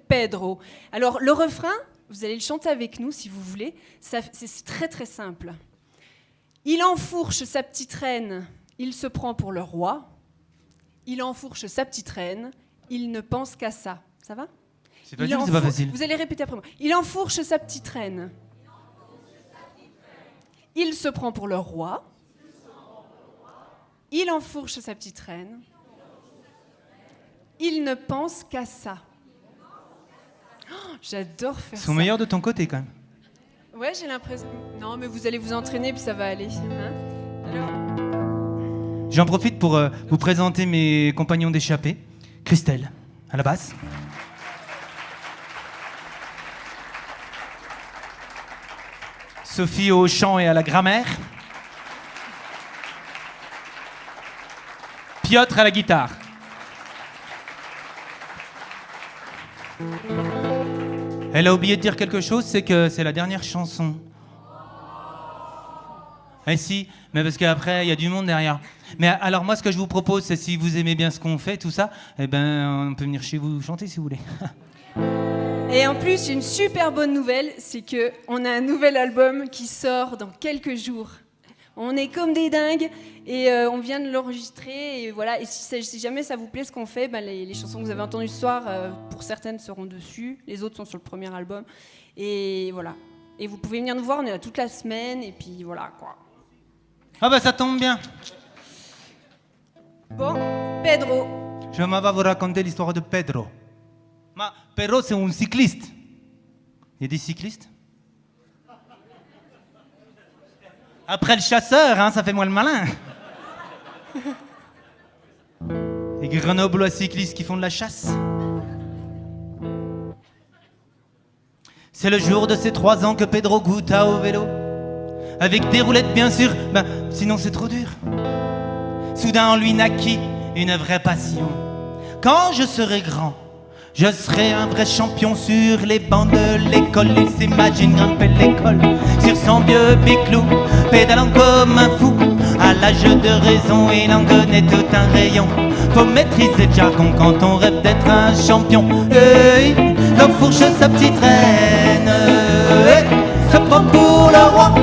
Pedro. Alors, le refrain, vous allez le chanter avec nous si vous voulez. C'est très très simple. Il enfourche sa petite reine, il se prend pour le roi. Il enfourche sa petite reine, il ne pense qu'à ça. Ça va ? C'est facile ou c'est pas facile ? Vous allez répéter après moi. Il enfourche sa petite reine. Il se prend pour le roi. Il enfourche sa petite reine. Il ne pense qu'à ça. Oh, j'adore faire ça. Ils sont meilleurs de ton côté quand même. Ouais, j'ai l'impression. Non, mais vous allez vous entraîner puis ça va aller. Hein ? Alors... J'en profite pour vous présenter mes compagnons d'échappée. Christelle, à la basse. Sophie au chant et à la grammaire. Piotr à la guitare. Elle a oublié de dire quelque chose, c'est que c'est la dernière chanson. Eh si, mais parce qu'après, il y a du monde derrière. Mais alors moi, ce que je vous propose, c'est si vous aimez bien ce qu'on fait, tout ça, eh ben, on peut venir chez vous chanter si vous voulez. Et en plus, j'ai une super bonne nouvelle, c'est qu'on a un nouvel album qui sort dans quelques jours. On est comme des dingues et on vient de l'enregistrer et voilà. Et si jamais ça vous plaît ce qu'on fait, ben les chansons que vous avez entendues ce soir, pour certaines seront dessus, les autres sont sur le premier album. Et voilà. Et vous pouvez venir nous voir, on est là toute la semaine et puis voilà quoi. Ah bah ça tombe bien. Bon, Pedro. Je m'en vais vous raconter l'histoire de Pedro. Pedro, c'est un cycliste. Il y a des cyclistes ? Après le chasseur, hein, ça fait moins le malin. Les grenoblois cyclistes qui font de la chasse. C'est le jour de ses 3 ans que Pedro goûte au vélo. Avec des roulettes bien sûr, sinon c'est trop dur. Soudain en lui naquit une vraie passion. Quand je serai grand, je serai un vrai champion sur les bancs de l'école. Il s'imagine grimper l'école sur son vieux biclou, pédalant comme un fou. À l'âge de raison, il en connaît tout un rayon. Faut maîtriser le jargon quand on rêve d'être un champion. Hey, il enfourche sa petite reine, hey, se prend pour le roi.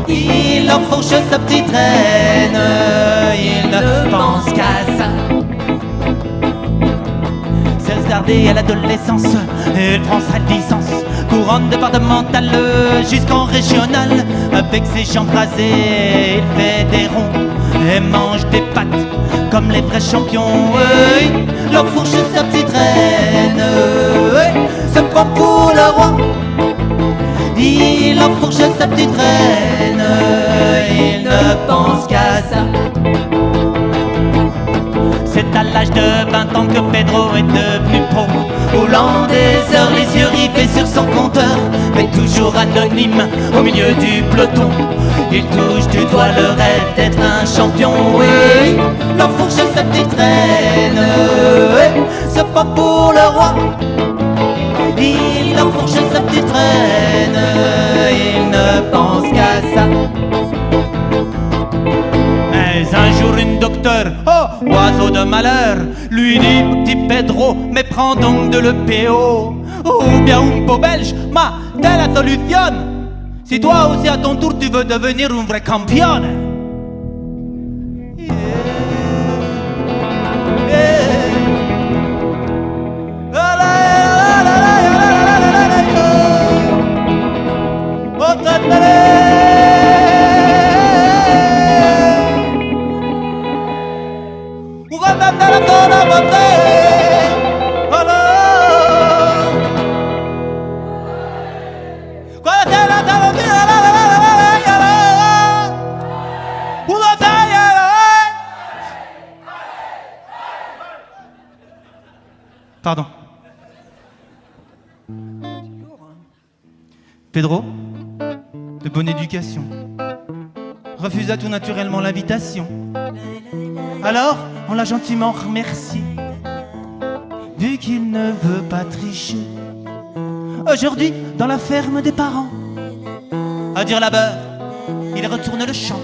Il enfourche sa petite reine, il ne pense qu'à ça. À l'adolescence, il prend sa licence, couronne départementale jusqu'en régional. Avec ses jambes rasées, il fait des ronds et mange des pâtes comme les vrais champions. Il enfourche sa petite reine, se prend pour le roi. Il enfourche sa petite reine, il ne pense qu'à ça. C'est à l'âge de 20 ans que Pedro est devenu pro, roulant des heures, les yeux rivés sur son compteur, mais toujours anonyme au milieu du peloton. Il touche du doigt le rêve d'être un champion. Oui, il enfourche sa petite reine, se prend pour le roi. Il enfourche sa petite reine, il ne pense qu'à ça. Mais un jour une docteure, oh, oiseau de malheur, lui dit: petit Pedro, mais prends donc de l'EPO, ou bien un pot belge, t'es la solution. Si toi aussi à ton tour tu veux devenir une vraie championne. Pardon. Pedro, de bonne éducation, refusa tout naturellement l'invitation. Alors, on l'a gentiment remercié, vu qu'il ne veut pas tricher. Aujourd'hui, dans la ferme des parents, à dire la beurre, il retourne le champ.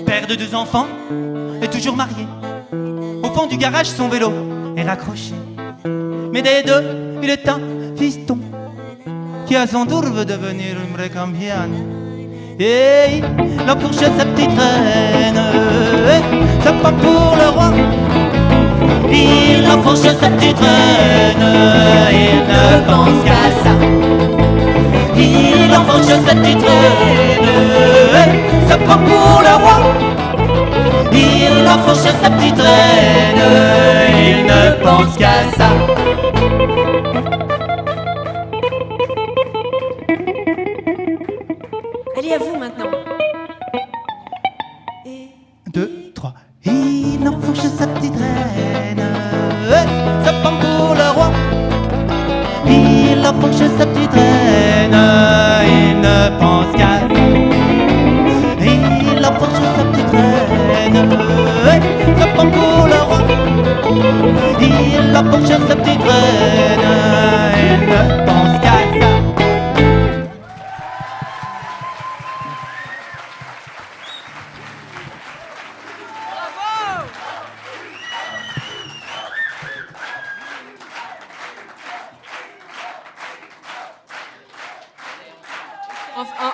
Père de 2 enfants, et toujours marié. Au fond du garage, son vélo est raccroché. Mais des deux, il est un fiston qui à son tour veut devenir un vrai campiano. Et la fourchette, sa petite reine, ça pas pour le roi. Il a fourché sa petite reine, il ne pense qu'à ça. Il a fourché sa petite reine, ça prend pour le roi. Il a fourché sa petite reine, il ne pense qu'à ça. Allez, à vous maintenant. Et... 2, 3. Il enfourche sa petite reine, ça prend pour le roi. Il enfourche sa petite reine, il ne pense qu'à ça. Il enfourche sa petite reine, ça prend pour le roi. Il enfourche sa petite reine, il ne pense qu'à ça. Enfin,